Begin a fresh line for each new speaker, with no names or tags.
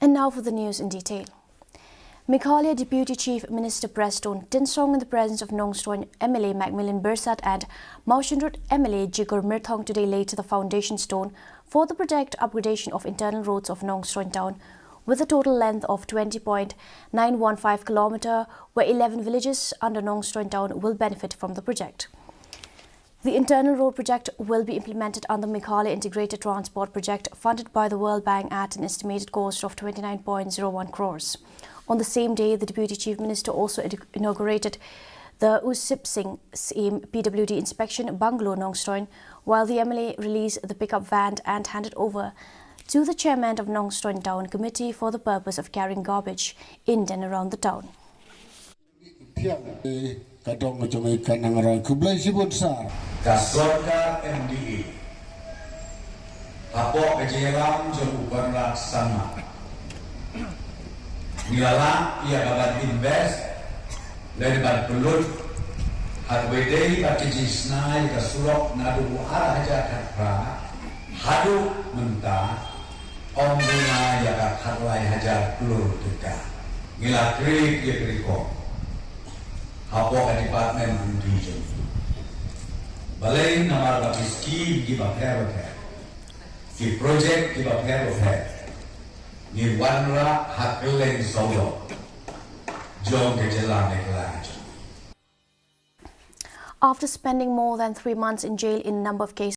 And now for the news in detail. Meghalaya Deputy Chief Minister Preston Tinsong in the presence of Nongstoin MLA Macmillan Bursat and Mawshinrut MLA Jigur Mirthong today laid the foundation stone for the project upgradation of internal roads of Nongstoin town with a total length of 20.915 km, where 11 villages under Nongstoin town will benefit from the project. The internal road project will be implemented under Meghalaya Integrated Transport Project funded by the World Bank at an estimated cost of 29.01 crores. On the same day, the Deputy Chief Minister also inaugurated the Usip Singh Same PWD inspection bungalow Nongstoin, while the MLA released the pickup van and handed over to the chairman of Nongstoin Town Committee for the purpose of carrying garbage in and around the town.
Kasorka MDE Apo kejelam jabukan laksana Nilalang ia dapat invest dari belut Upgradation bagi jisnai kasurok nadu arah Jakarta hadu mentah ombuna ya katlai hajar pelur teka ngila krik ya kriko Apo ke departemen undi Balai nama bagi scheme di bawah di project di bawah ni wanra haklen solo jom kejelang neklan.
After spending more than 3 months in jail in a number of cases